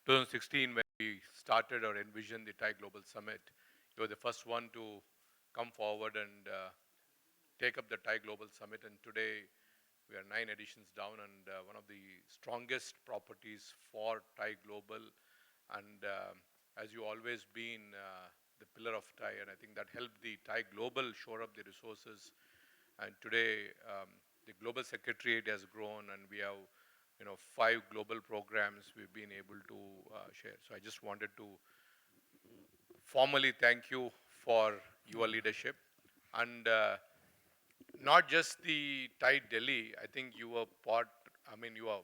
So in 2016, when we started or envisioned the TiE Global Summit, you were the first one to come forward and take up the TiE Global Summit. And today, we are 9 editions down and one of the strongest properties for TiE Global. And as you always been the pillar of TiE, and I think that helped the TiE Global shore up the resources. And today, the global secretariat has grown, and we have 5 global programs we've been able to share. So I just wanted to formally thank you for your leadership. And not just the TiE Delhi, I think you were you are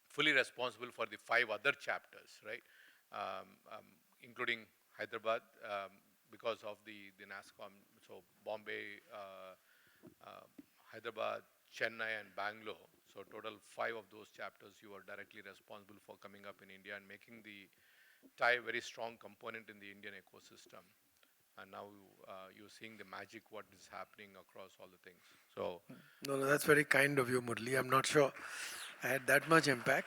fully responsible for the 5 other chapters, right? Um, um, Including Hyderabad, because of the NASCOM, so Bombay, Hyderabad, Chennai, and Bangalore. So total 5 of those chapters you are directly responsible for coming up in India and making the TiE a very strong component in the Indian ecosystem. And now you're seeing the magic what is happening across all the things. So No, that's very kind of you, Murli. I'm not sure I had that much impact.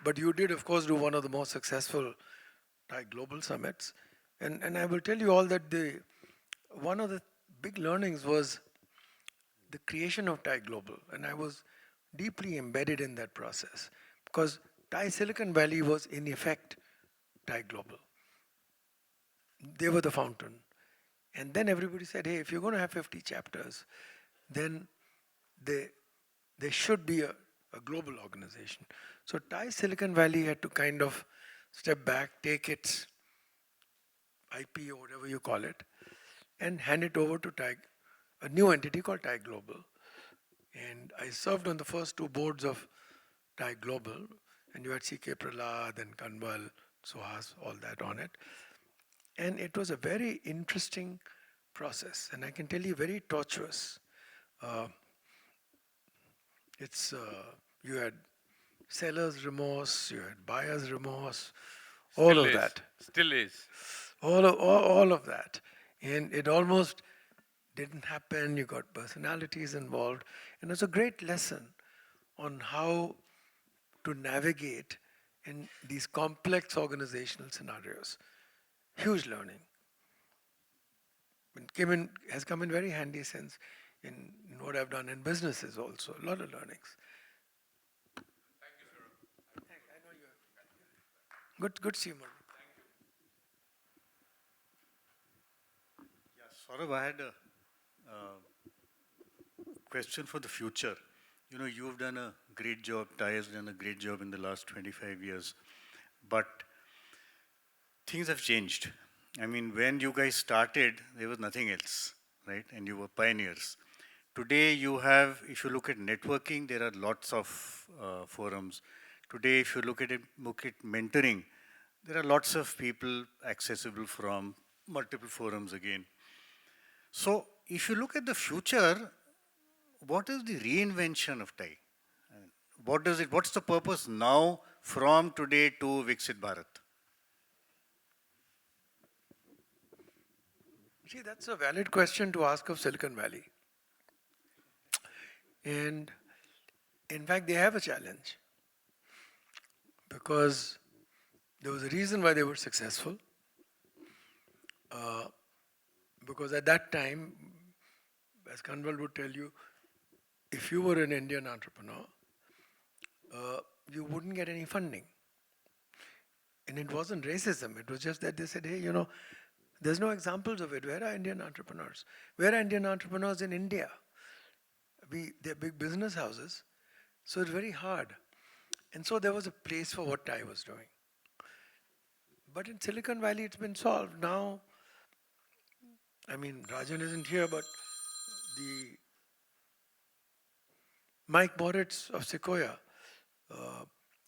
But you did, of course, do one of the most successful TiE global summits. And I will tell you all that one of the big learnings was the creation of TiE Global. And I was deeply embedded in that process because TiE Silicon Valley was, in effect, TiE Global. They were the fountain. And then everybody said, hey, if you're going to have 50 chapters, then they, there should be a global organization. So TiE Silicon Valley had to kind of step back, take its IP or whatever you call it, and hand it over to TiE, a new entity called TiE Global. And I served on the first 2 boards of TiE Global, and you had C.K. Prahlad and Kanwal, Suhas, all that on it. And it was a very interesting process, and I can tell you very tortuous. Uh, you had seller's remorse, you had buyer's remorse, all still of is, that. still is. All of that. And it almost didn't happen. You got personalities involved. And it's a great lesson on how to navigate in these complex organizational scenarios. Huge learning. Has come in very handy since in what I've done in businesses also. A lot of learnings. Thank you, sir. Good to see you, Murli. Yeah, Saurabh, I had a uh, question for the future. You know, you've done a great job, TiE has done a great job in the last 25 years, but things have changed. I mean, when you guys started, there was nothing else, right? And you were pioneers. Today, you have, if you look at networking, there are lots of forums. Today, if you look at mentoring, there are lots of people accessible from multiple forums again. So, if you look at the future, what is the reinvention of TiE? What's the purpose now from today to Viksit Bharat? See, that's a valid question to ask of Silicon Valley. And in fact, they have a challenge because there was a reason why they were successful. Because at that time, as Kanwal would tell you, if you were an Indian entrepreneur, you wouldn't get any funding. And it wasn't racism. It was just that they said, hey, there's no examples of it. Where are Indian entrepreneurs? Where are Indian entrepreneurs in India? They're big business houses, so it's very hard. And so there was a place for what TiE was doing. But in Silicon Valley, it's been solved. Now, I mean, Rajan isn't here, but the Mike Moritz of Sequoia,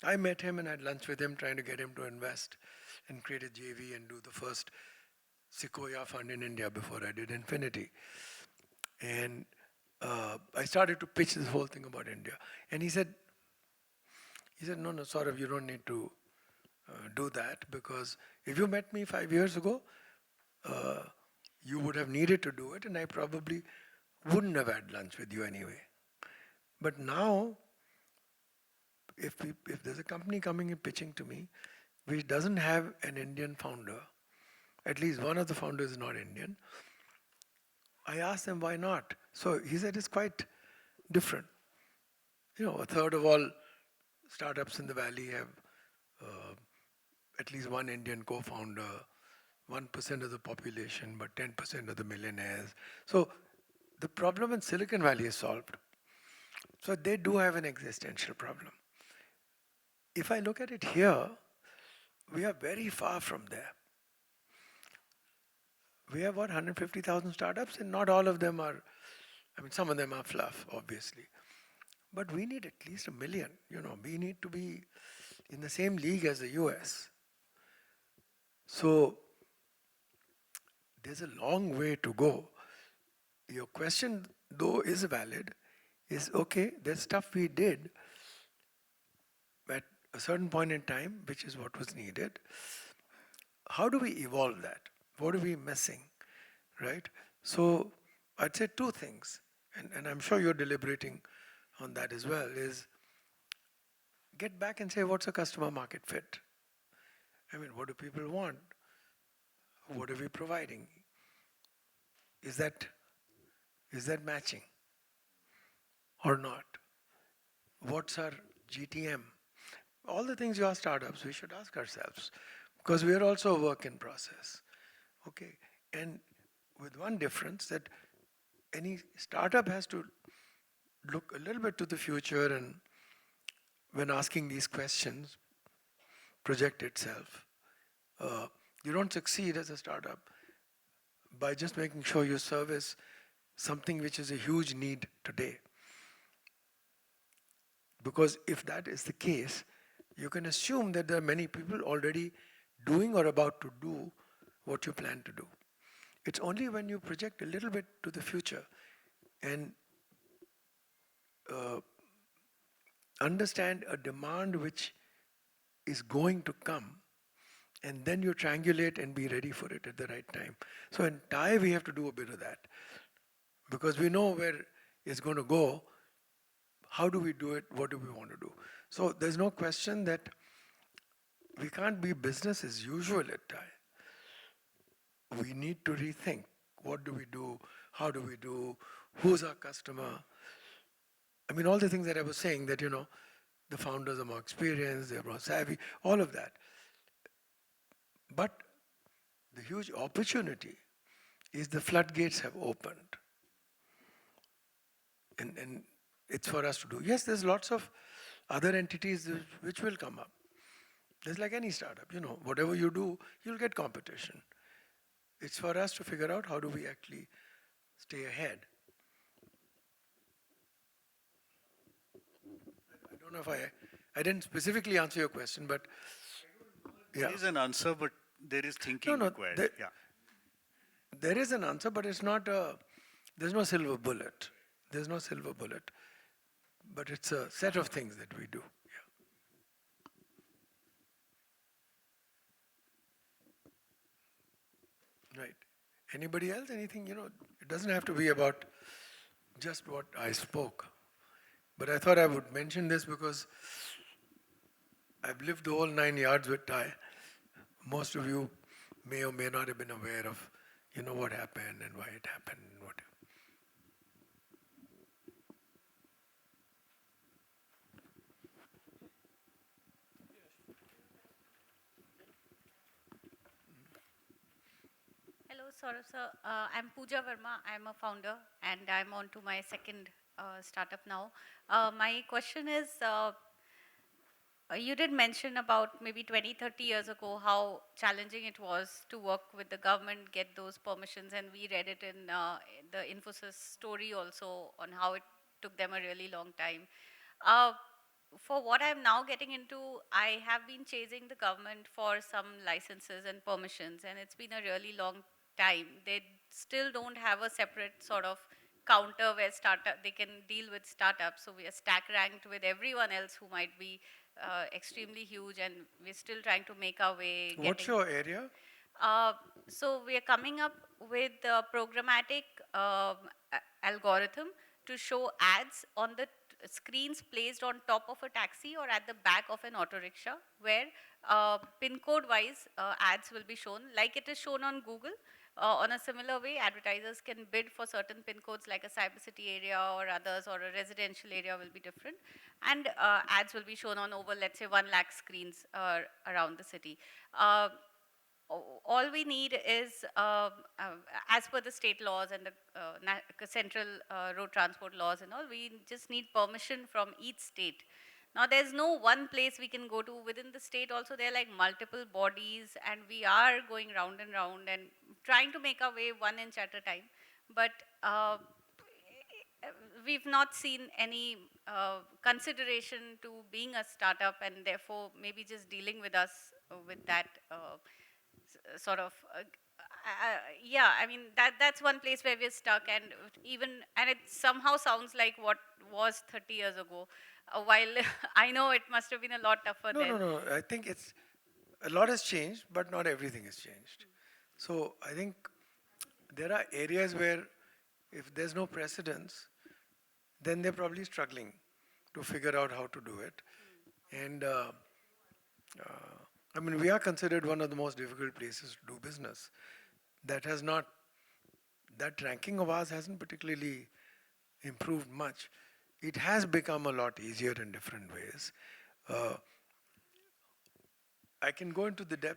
I met him and had lunch with him trying to get him to invest and create a JV and do the first Sequoia fund in India before I did Infinity. And I started to pitch this whole thing about India. And he said, no, Saurabh, you don't need to do that because if you met me 5 years ago, you would have needed to do it and I probably wouldn't have had lunch with you anyway. But now, if there's a company coming and pitching to me which doesn't have an Indian founder, at least one of the founders is not Indian, I asked them why not. So he said it's quite different. A third of all startups in the valley have at least one Indian co-founder, 1% of the population, but 10% of the millionaires. So the problem in Silicon Valley is solved. So they do have an existential problem. If I look at it here, we are very far from there. We have 150,000 startups and not all of them are, some of them are fluff, obviously. But we need at least 1 million. We need to be in the same league as the US. So there's a long way to go. Your question, though, is valid. Is okay, there's stuff we did at a certain point in time, which is what was needed. How do we evolve that? What are we missing, right? So I'd say two things, and I'm sure you're deliberating on that as well, is get back and say, what's a customer market fit? What do people want? What are we providing? Is that matching or not? What's our GTM? All the things you ask startups, we should ask ourselves because we are also a work in process. Okay, and with one difference that any startup has to look a little bit to the future and when asking these questions, project itself. You don't succeed as a startup by just making sure you service something which is a huge need today. Because if that is the case, you can assume that there are many people already doing or about to do what you plan to do. It's only when you project a little bit to the future and understand a demand which is going to come, and then you triangulate and be ready for it at the right time. So in TiE, we have to do a bit of that because we know where it's going to go. How do we do it? What do we want to do? So there's no question that we can't be business as usual at TiE. We need to rethink. What do we do? How do we do? Who's our customer? All the things that I was saying that, the founders are more experienced, they're more savvy, all of that. But the huge opportunity is the floodgates have opened. And it's for us to do. Yes, there's lots of other entities which will come up. There's like any startup, whatever you do, you'll get competition. It's for us to figure out how do we actually stay ahead. I don't know if I didn't specifically answer your question, but yeah. There is an answer, but there is thinking No, required. Yeah. there is an answer, but there's no silver bullet. There's no silver bullet. But it's a set of things that we do. Yeah. Right. Anybody else? Anything, it doesn't have to be about just what I spoke. But I thought I would mention this because I've lived the whole 9 yards with TiE. Most of you may or may not have been aware of, what happened and why it happened and what. Hello, Saurabh sir. I'm Pooja Verma. I'm a founder, and I'm on to my second startup now. My question is, you did mention about maybe 20, 30 years ago how challenging it was to work with the government, get those permissions, and we read it in the Infosys story also on how it took them a really long time. Uh, for what I'm now getting into, I have been chasing the government for some licenses and permissions, and it's been a really long time. They still don't have a separate sort of counter where they can deal with startups. So we are stack ranked with everyone else who might be extremely huge, and we're still trying to make our way. What's your area? Uh, so we are coming up with a programmatic algorithm to show ads on the screens placed on top of a taxi or at the back of an auto rickshaw, where pin code wise ads will be shown like it is shown on Google. On a similar way, advertisers can bid for certain pin codes like a cybercity area or others, or a residential area will be different. And ads will be shown on over, let's say, 1 lakh screens around the city. All we need is, as per the state laws and the central road transport laws and all, we just need permission from each state. Now, there's no one place we can go to. Within the state also, there are like multiple bodies, and we are going round and round and trying to make our way 1 inch at a time. But we've not seen any consideration to being a startup, and therefore maybe just dealing with us with that sort of yeah, I mean that's one place where we're stuck, and it somehow sounds like what was 30 years ago, while I know it must have been a lot tougher then. No. I think a lot has changed, but not everything has changed. So I think there are areas where if there's no precedence, then they're probably struggling to figure out how to do it. And I mean, we are considered one of the most difficult places to do business. That ranking of ours hasn't particularly improved much. It has become a lot easier in different ways. I can go into the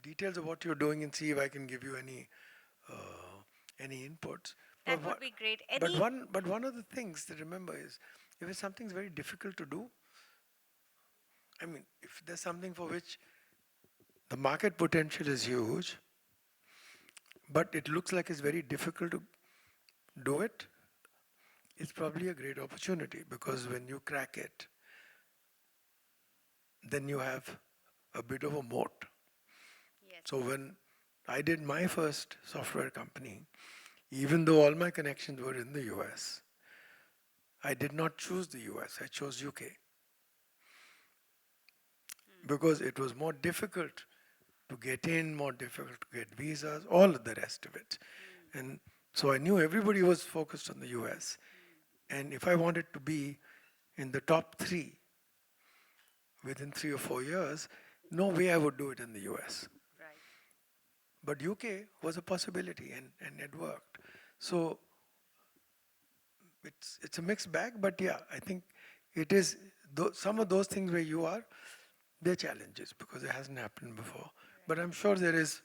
details of what you're doing and see if I can give you any inputs. That would be great. But one of the things to remember is, if something's very difficult to do, I mean, if there's something for which the market potential is huge, but it looks like it's very difficult to do it, it's probably a great opportunity, because when you crack it, then you have a bit of a moat. Yes. So when I did my first software company, even though all my connections were in the US, I did not choose the US, I chose UK. Because it was more difficult to get in, more difficult to get visas, all of the rest of it. And so I knew everybody was focused on the US. And if I wanted to be in the top 3 within 3 or 4 years, no way I would do it in the US. Right. But UK was a possibility, and it worked. So it's a mixed bag, but yeah, I think it is some of those things where you are, they're challenges because it hasn't happened before. But I'm sure there is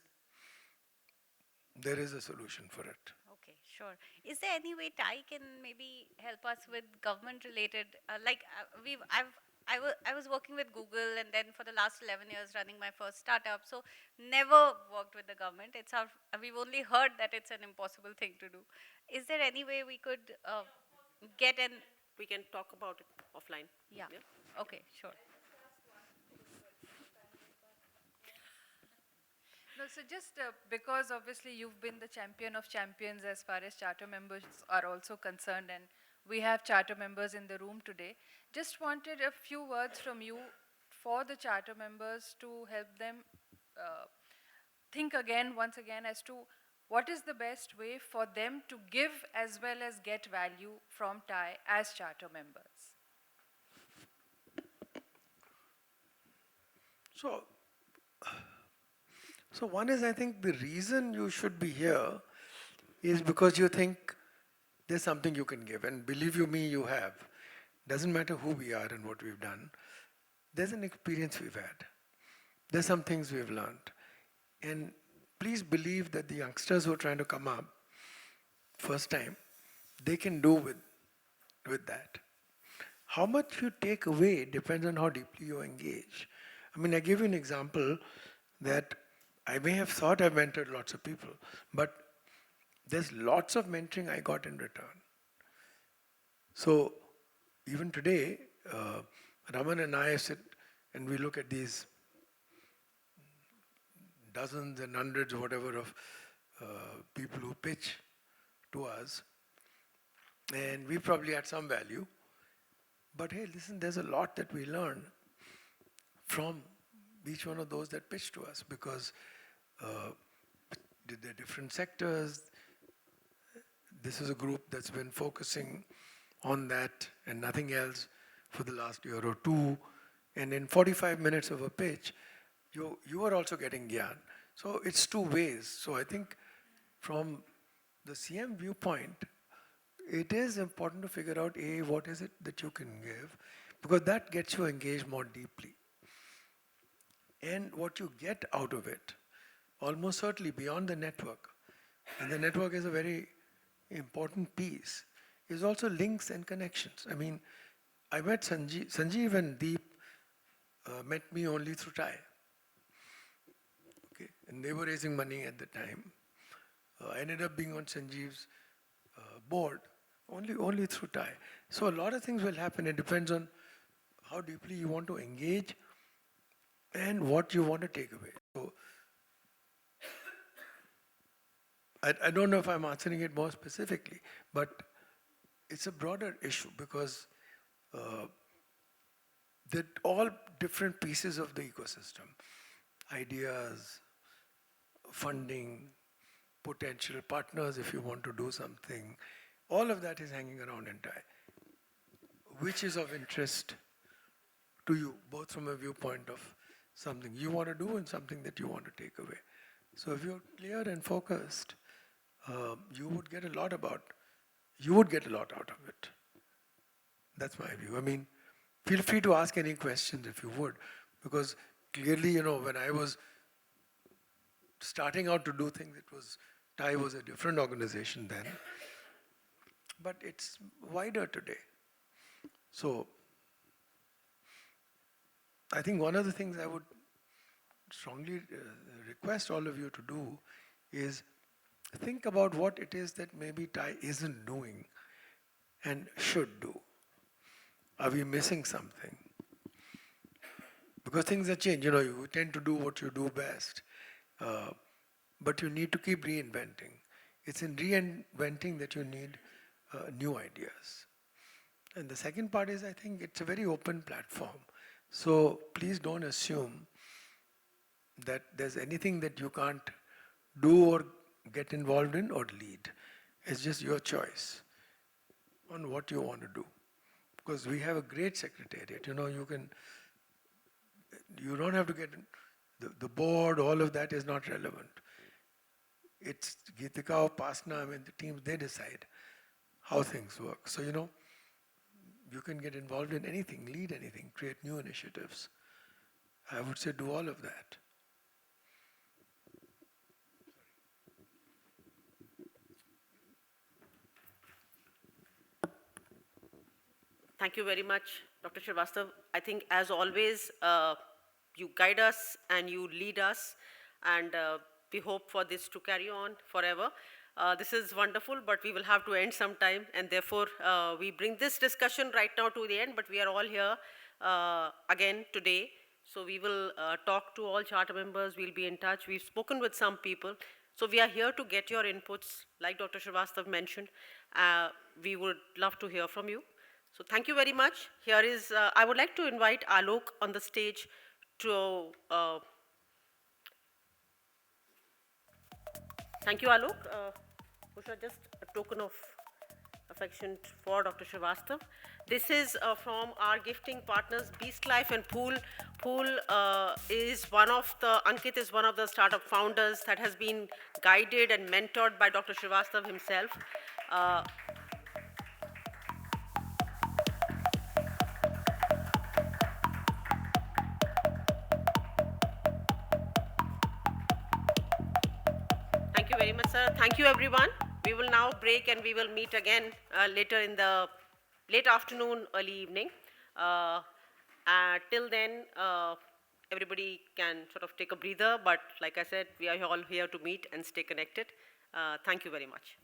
a solution for it. Okay, sure. Is there any way TiE can maybe help us with government-related, I was working with Google, and then for the last 11 years running my first startup, so never worked with the government. We've only heard that it's an impossible thing to do. Is there any way we could get an, We can talk about it offline. yeah, okay, sure. No, so just because obviously you've been the champion of champions as far as charter members are also concerned, and we have charter members in the room today, just wanted a few words from you for the charter members to help them uh, think again, once again, as to what is the best way for them to give as well as get value from TiE as charter members. So, so one is, I think the reason you should be here is because you think there's something you can give. And believe you me, you have. Doesn't matter who we are and what we've done. There's an experience we've had. There's some things we've learned. And please believe that the youngsters who are trying to come up first time, they can do with that. How much you take away depends on how deeply you engage. I mean, I give you an example that I may have thought I've mentored lots of people, but there's lots of mentoring I got in return. So even today, Raman and I sit and we look at these dozens and hundreds or whatever of people who pitch to us, and we probably add some value. But hey, listen, there's a lot that we learn from each one of those that pitch to us, because they're different sectors. This is a group that's been focusing on that and nothing else for the last year or two. And in 45 minutes of a pitch, you are also getting gyan. So it's two ways. So I think from the CM viewpoint, it is important to figure out, A, what is it that you can give, because that gets you engaged more deeply. And what you get out of it, almost certainly beyond the network, and the network is a very important piece, is also links and connections. I mean, I met Sanjeev and Deep met me only through TiE. Okay, and they were raising money at the time. I ended up being on Sanjeev's board only through TiE. So a lot of things will happen. It depends on how deeply you want to engage and what you want to take away. So I don't know if I'm answering it more specifically, but it's a broader issue, because they're all different pieces of the ecosystem. Ideas, funding, potential partners if you want to do something. All of that is hanging around in TiE, which is of interest to you, both from a viewpoint of something you want to do and something that you want to take away. So if you're clear and focused, you would get a lot out of it. That's my view. I mean, feel free to ask any questions if you would, because clearly, when I was starting out to do things, TiE was a different organization then, but it's wider today. So I think one of the things I would strongly request all of you to do is think about what it is that maybe TiE isn't doing and should do. Are we missing something? Because things have changed. You tend to do what you do best, but you need to keep reinventing. It's in reinventing that you need new ideas. And the second part is, I think it's a very open platform. So please don't assume that there's anything that you can't do or get involved in or lead. It's just your choice on what you want to do. Because we have a great secretariat. You don't have to get the board, all of that is not relevant. It's Geetika or Pasna, the teams, they decide how things work. So, you can get involved in anything, lead anything, create new initiatives. I would say do all of that. Thank you very much, Dr. Srivastava. I think, as always, you guide us and you lead us, and we hope for this to carry on forever. This is wonderful, but we will have to end sometime, and therefore we bring this discussion right now to the end, but we are all here again today. So we will talk to all charter members, we'll be in touch. We've spoken with some people. So we are here to get your inputs, like Dr. Srivastava mentioned. We would love to hear from you. So thank you very much. Here is, I would like to invite Alok on the stage to, thank you, Alok. Usha, just a token of affection for Dr. Srivastava. This is from our gifting partners, Beast Life and Pool. Pool is one of the, Ankit is one of the startup founders that has been guided and mentored by Dr. Srivastava himself. Thank you very much, sir. Thank you, everyone. We will now break and we will meet again later in the late afternoon, early evening. Till then, everybody can sort of take a breather, but like I said, we are all here to meet and stay connected. Thank you very much.